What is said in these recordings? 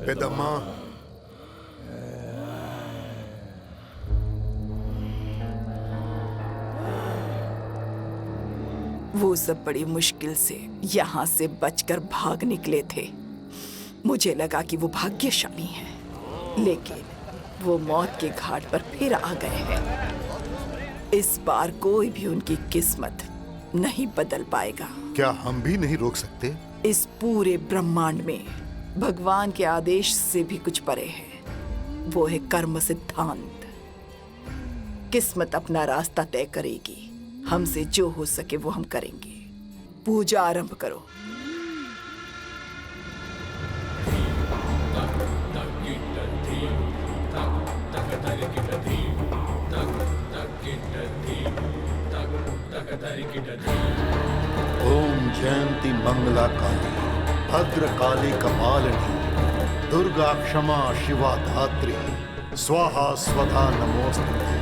पेदम्मा, वो सब बड़ी मुश्किल से यहाँ से बचकर भाग निकले थे। मुझे लगा कि वो भाग्यशाली हैं, लेकिन वो मौत के घाट पर फिर आ गए हैं। इस बार कोई भी उनकी किस्मत नहीं बदल पाएगा। क्या हम भी नहीं रोक सकते? इस पूरे ब्रह्मांड में भगवान के आदेश से भी कुछ परे है। वो है कर्म सिद्धांत। किस्मत अपना रास्ता तय करेगी। हमसे जो हो सके वो हम करेंगे। पूजा आरंभ करो। ओम जयंती मंगला काली, भद्र काली कपालिनी, दुर्गा क्षमा शिवा धात्री, स्वाहा स्वधा नमोस्तुते।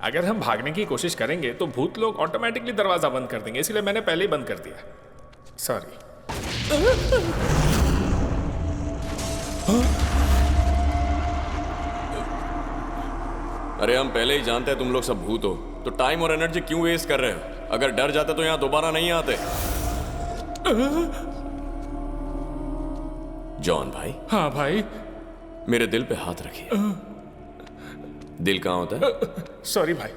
अगर हम भागने की कोशिश करेंगे तो भूत लोग ऑटोमेटिकली दरवाजा बंद कर देंगे, इसलिए मैंने पहले ही बंद कर दिया। सॉरी। अरे हम पहले ही जानते हैं तुम लोग सब भूत हो, तो टाइम और एनर्जी क्यों वेस्ट कर रहे हो? अगर डर जाते तो यहां दोबारा नहीं आते। जॉन भाई। हाँ भाई। मेरे दिल पे हाथ रखिए। दिल कहाँ होता है? सॉरी भाई।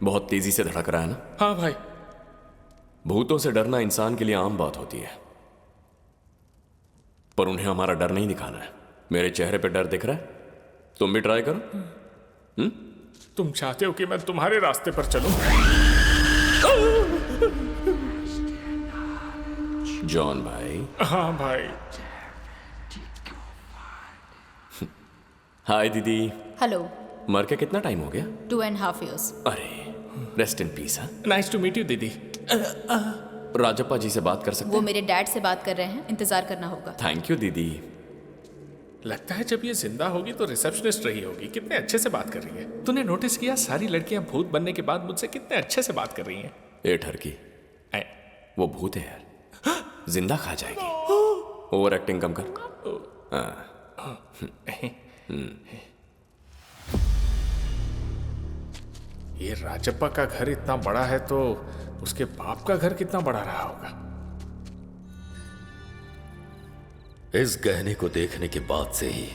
बहुत तेजी से धड़क रहा है ना? हाँ भाई। भूतों से डरना इंसान के लिए आम बात होती है, पर उन्हें हमारा डर नहीं दिखाना है। मेरे चेहरे पे डर दिख रहा है? तुम भी ट्राई करो। तुम चाहते हो कि मैं तुम्हारे रास्ते पर चलूं? जॉन भाई। हाँ भाई। हाय दीदी। हेलो। मर के कितना टाइम हो गया? 2.5 years। अरे रेस्ट इन पीस। हाँ, नाइस टू मीट यू दीदी। राजप्पा जी से बात कर सकते वो हैं? मेरे डैड से बात कर रहे हैं, इंतजार करना होगा। थैंक यू दीदी। लगता है जब ये जिंदा होगी तो रिसेप्शनिस्ट रही होगी। कितने अच्छे से बात कर रही है। तूने नोटिस किया सारी लड़कियां भूत बनने के बाद मुझसे कितने अच्छे से बात कर रही हैं? ए ठरकी, वो भूत है यार, जिंदा खा जाएगी। ओवर एक्टिंग कम कर। ये राजप्पा का घर इतना बड़ा है तो उसके बाप का घर कितना बड़ा रहा होगा। इस गहने को देखने के बाद से ही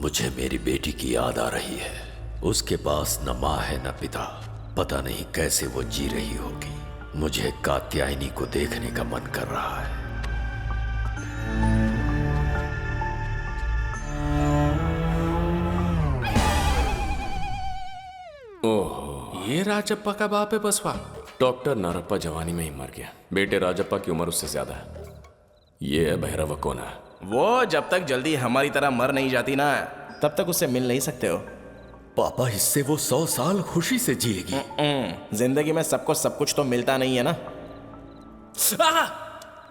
मुझे मेरी बेटी की याद आ रही है। उसके पास न माँ है न पिता, पता नहीं कैसे वो जी रही होगी। मुझे कात्यायनी को देखने का मन कर रहा है। ओह, ये राजप्पा का बाप है बसवा। डॉक्टर नारप्पा जवानी में ही मर गया। बेटे राजप्पा की उम्र उससे ज्यादा है। ये है भैरव कोना। वो जब तक जल्दी हमारी तरह मर नहीं जाती ना, तब तक उससे मिल नहीं सकते हो। पापा, इससे वो 100 साल खुशी से जिएगी। जिंदगी में सबको सब कुछ तो मिलता नहीं है ना।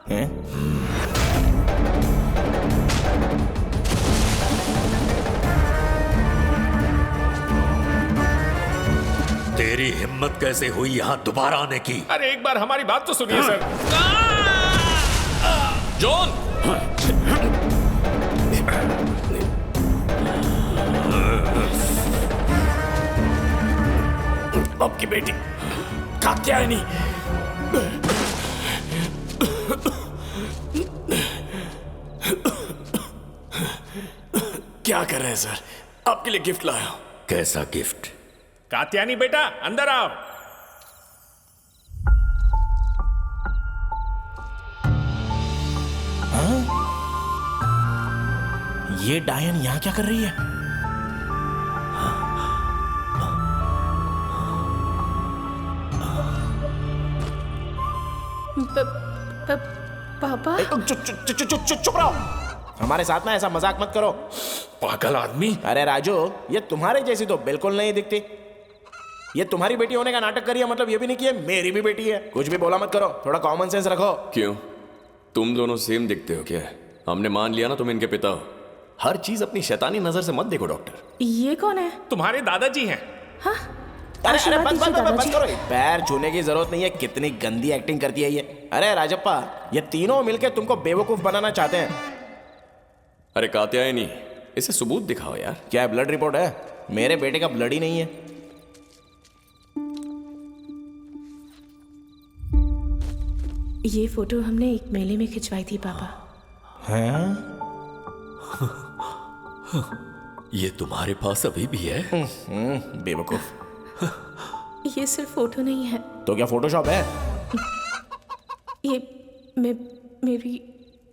हैं? तेरी हिम्मत कैसे हुई यहां दोबारा आने की? अरे एक बार हमारी बात तो सुनिए सर। जॉन! आपकी बेटी कात्यायनी। क्या कर रहे हैं सर? आपके लिए गिफ्ट लाया हूं। कैसा गिफ्ट? कात्यानी बेटा, अंदर आओ। ये डायन यहाँ क्या कर रही है? पापा, चुप रहो। हमारे साथ ना ऐसा मजाक मत करो। पागल आदमी। अरे राजू, ये तुम्हारे जैसी तो बिल्कुल नहीं दिखती। ये तुम्हारी बेटी होने का नाटक करिए, मतलब ये भी नहीं कि ये मेरी भी बेटी है। कुछ भी बोला मत करो, थोड़ा कॉमन सेंस रखो। क्यों? तुम दोनों सेम दिखते हो क्या? हमने मान लिया ना तुम इनके पिता हो। हर चीज अपनी शैतानी नजर से मत देखो डॉक्टर। ये कौन है? तुम्हारे दादाजी हैं। अरे आशीर्वाद बस दीजिए बस दादाजी। करो। पैर छूने की जरूरत नहीं है। कितनी गंदी एक्टिंग करती है ये। अरे राजप्पा, ये तीनों मिलके तुमको बेवकूफ बनाना चाहते हैं। अरे कात्यायनी, इसे सबूत दिखाओ यार। क्या ब्लड रिपोर्ट है? मेरे बेटे का ब्लड ही नहीं है। ये फोटो हमने एक मेले में खिंचवाई थी पापा। हैं? ये तुम्हारे पास अभी भी है? बेवकूफ। ये सिर्फ फोटो नहीं है, तो क्या फोटोशॉप है? ये मेरी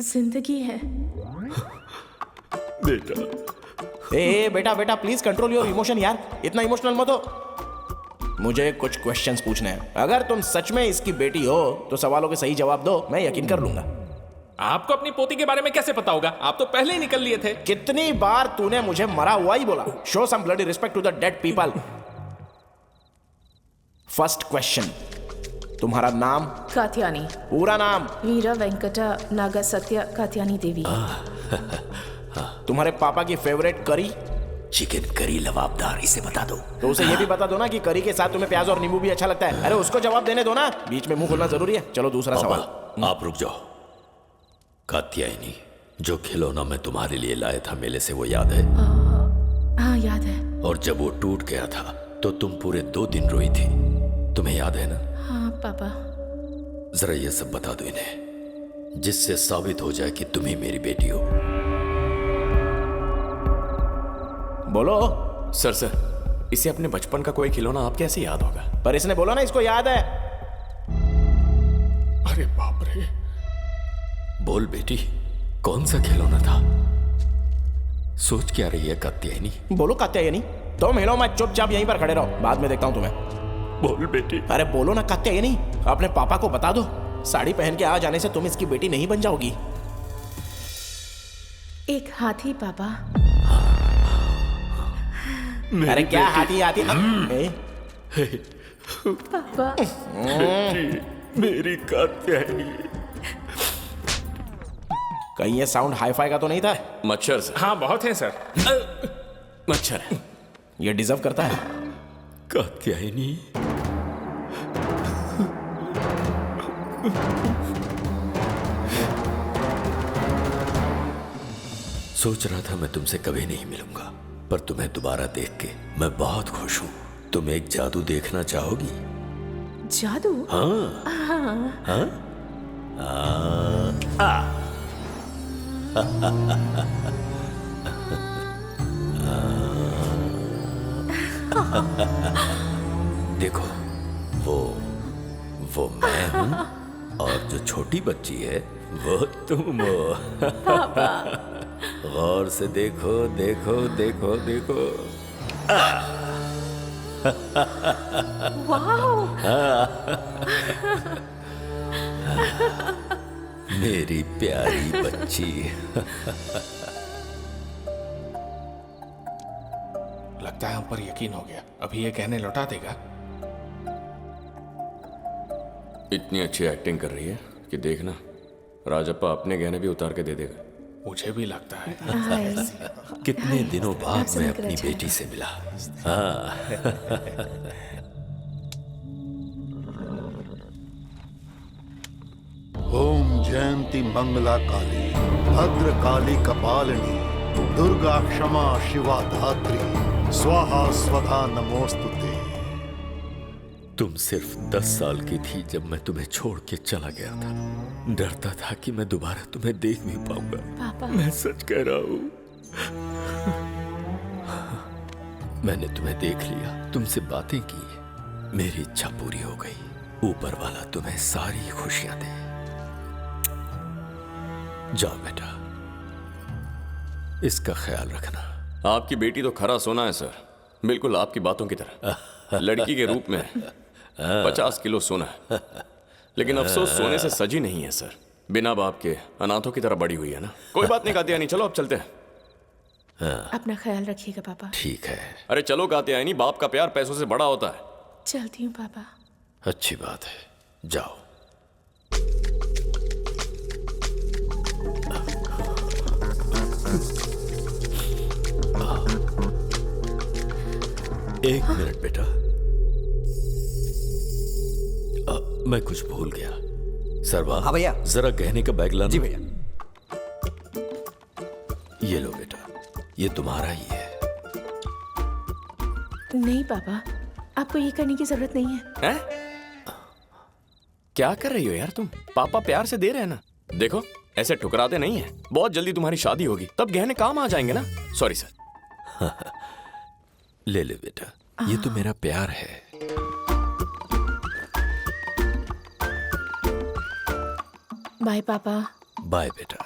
जिंदगी है। बेटा, ए बेटा बेटा, प्लीज कंट्रोल योर इमोशन यार। इतना इमोशनल मत हो। मुझे कुछ क्वेश्चंस पूछने हैं। अगर तुम सच में इसकी बेटी हो तो सवालों के सही जवाब दो, मैं यकीन कर लूंगा। आपको अपनी पोती के बारे में कैसे पता होगा? आप तो पहले ही निकल लिए थे। कितनी बार तूने मुझे मरा हुआ ही बोला? Show some bloody respect to the dead people. First question, तुम्हारा नाम? कात्यानी। पूरा नाम? वीरा वेंकटा नागा सत्य कात्यानी देवी। तुम्हारे पापा की फेवरेट करी? चिकन करी लवाबदार, इसे बता दो। तो उसे ये भी बता दो ना कि करी के साथ तुम्हें प्याज और नींबू भी अच्छा लगता है। अरे उसको जवाब देने दो ना, बीच में मुंह खोलना जरूरी है। चलो दूसरा सवाल। पापा, आप रुक जाओ। कात्यायनी, जो खिलौना मैं तुम्हारे लिए लाया था मेले से, वो याद है? हाँ याद है। और जब वो टूट गया था तो तुम पूरे 2 दिन रोई थी, तुम्हें याद है ना? हाँ पापा। जरा ये सब बता दो इन्हें, जिससे साबित हो जाए कि तुम ही मेरी बेटी हो। बोलो। सर, इसे अपने बचपन का कोई खिलौना आप कैसे याद होगा? पर इसने बोला ना इसको याद है। अरे बाप रे। बोल बेटी, कौन सा खिलौना था? सोच क्या रही है कात्यायनी? बोलो कात्यायनी। तुम हिलो मत, चुपचाप यहीं पर खड़े रहो, बाद में देखता हूं तुम्हें। बोल बेटी। अरे बोलो ना कात्यायनी, अपने पापा को बता दो। साड़ी पहन के आ जाने से तुम इसकी बेटी नहीं बन जाओगी। एक हाथी पापा। अरे क्या हाथी हाथी? पापा मेरी कात्यायनी। कहीं ये साउंड हाईफाई का तो नहीं था? मच्छर सर। हाँ बहुत है सर। मच्छर है। ये डिजर्व करता है। कात्यायनी, सोच रहा था मैं तुमसे कभी नहीं मिलूंगा, पर तुम्हें दोबारा देख के मैं बहुत खुश हूं। तुम एक जादू देखना चाहोगी? जादू? हाँ। देखो, वो मैं हूँ और जो छोटी बच्ची है वो तुम हो। गौर से देखो देखो देखो देखो। मेरी प्यारी बच्ची। लगता है हम पर यकीन हो गया। अभी ये गहने लौटा देगा। इतनी अच्छी एक्टिंग कर रही है कि देखना राजप्पा अपने गहने भी उतार के दे देगा। मुझे भी लगता है। कितने दिनों बाद मैं अपनी बेटी से मिला। हाँ। ओम जयंती मंगला काली भद्र काली कपालिनी दुर्गा क्षमा शिवा धात्री स्वाहा स्वधा नमोस्तुते। तुम सिर्फ 10 साल की थी जब मैं तुम्हें छोड़ के चला गया था। डरता था कि मैं दोबारा तुम्हें देख भी पाऊंगा। पापा। मैं सच कह रहा हूं। मैंने तुम्हें देख लिया, तुमसे बातें की, मेरी इच्छा पूरी हो गई। ऊपर वाला तुम्हें सारी खुशियां दे। जाओ बेटा, इसका ख्याल रखना। आपकी बेटी तो खरा सोना है सर, बिल्कुल आपकी बातों की तरह। लड़की के रूप में 50 किलो सोना है, लेकिन अफसोस सोने से सजी नहीं है सर। बिना बाप के अनाथों की तरह बड़ी हुई है ना। कोई बात नहीं कात्यायनी, चलो अब चलते हैं। अपना ख्याल रखिएगा पापा। ठीक है। अरे चलो कात्यायनी, बाप का प्यार पैसों से बड़ा होता है। चलती हूँ पापा। अच्छी बात है, जाओ। एक मिनट बेटा, मैं कुछ भूल गया। सरवा। हाँ भैया। जरा गहने का बैग लाना। जी भैया। ये लो बेटा, ये तुम्हारा ही है। नहीं पापा, आपको ये करने की जरूरत नहीं है। हैं? क्या कर रही हो यार तुम? पापा प्यार से दे रहे हैं ना। देखो ऐसे ठुकराते नहीं है। बहुत जल्दी तुम्हारी शादी होगी, तब गहने काम आ जाएंगे ना। Sorry sir. ले ले बेटा, ये तो मेरा प्यार है। बाय पापा। बाय बेटा।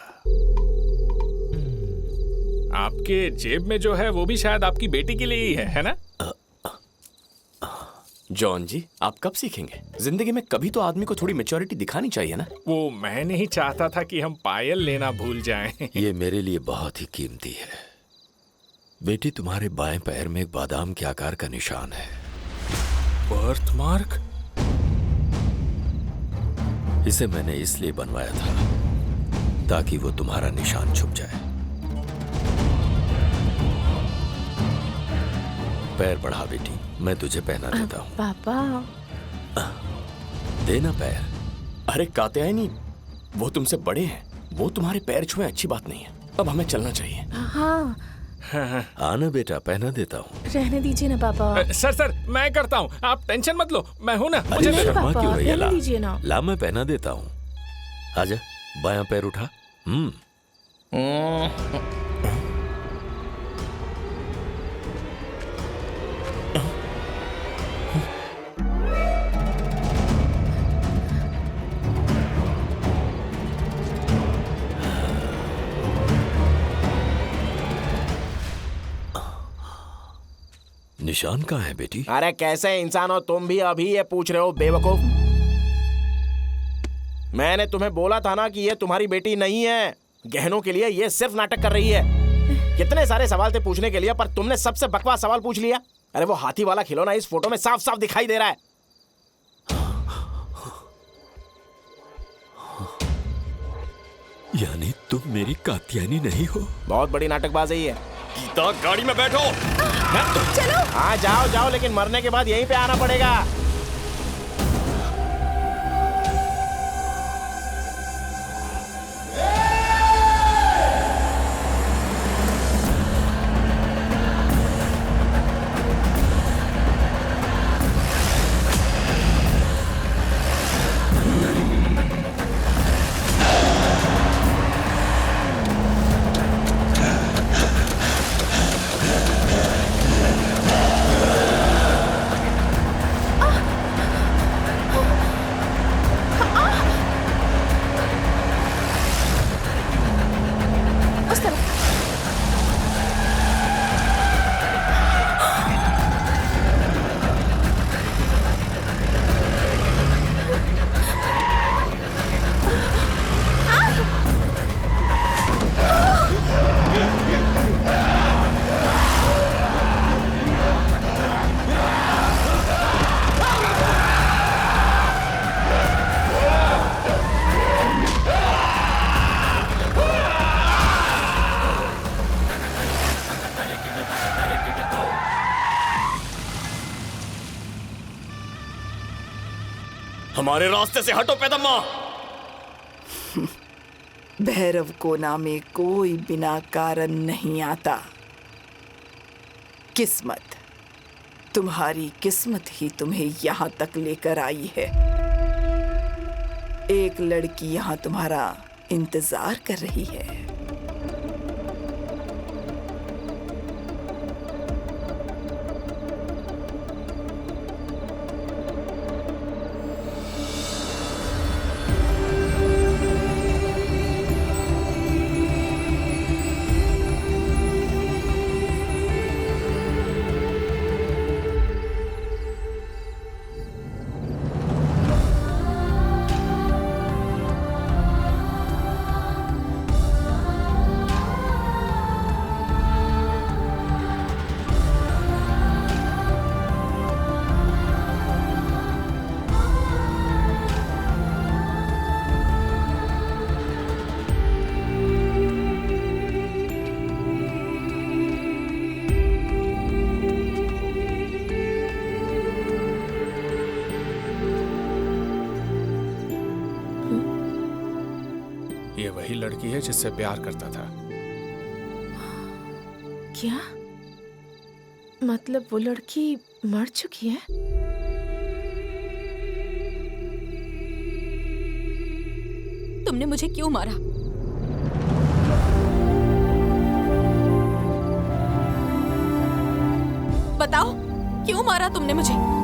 आपके जेब में जो है वो भी शायद आपकी बेटी के लिए ही है ना? जॉन जी, आप कब सीखेंगे? जिंदगी में कभी तो आदमी को थोड़ी मैच्योरिटी दिखानी चाहिए ना। वो मैं नहीं चाहता था कि हम पायल लेना भूल जाएं। ये मेरे लिए बहुत ही कीमती है। बेटी, तुम्हारे बाएं पैर में एक बादाम के आकार का निशान है। Birth mark? इसे मैंने इसलिए बनवाया था ताकि वो तुम्हारा निशान छुप जाए। पैर बढ़ा बेटी, मैं तुझे पहना देता हूँ। पापा। देना पैर। अरे कात्यायनी, वो तुमसे बड़े हैं, वो तुम्हारे पैर छुए अच्छी बात नहीं है। अब हमें चलना चाहिए। हाँ। आना बेटा, पहना देता हूँ। रहने दीजिए ना पापा। सर मैं करता हूँ, आप टेंशन मत लो, मैं हूँ ना। अरे नहीं शर्मा पापा, क्यों रही है? रहने दीजिए ना। ला मैं पहना देता हूँ। आजा, बायां पैर उठा। निशान कहाँ है बेटी? अरे कैसे इंसान हो तुम भी, अभी ये पूछ रहे हो बेवकूफ? मैंने तुम्हें बोला था ना कि ये तुम्हारी बेटी नहीं है। गहनों के लिए ये सिर्फ नाटक कर रही है। कितने सारे सवाल थे पूछने के लिए, पर तुमने सबसे बकवास सवाल पूछ लिया। अरे वो हाथी वाला खिलौना इस फोटो में साफ साफ दिखाई दे रहा है। यानी तुम मेरी कात्यायनी नहीं हो? बहुत बड़ी नाटकबाजी है। गीता, गाड़ी में बैठो। चलो। हाँ जाओ जाओ, लेकिन मरने के बाद यहीं पे आना पड़ेगा। हमारे रास्ते से हटो पेदम्मा। भैरव कोना में कोई बिना कारण नहीं आता। किस्मत, तुम्हारी किस्मत ही तुम्हें यहाँ तक लेकर आई है। एक लड़की यहाँ तुम्हारा इंतजार कर रही है। ये वही लड़की है जिससे प्यार करता था। क्या मतलब वो लड़की मर चुकी है? तुमने मुझे क्यों मारा? बताओ, क्यों मारा तुमने मुझे?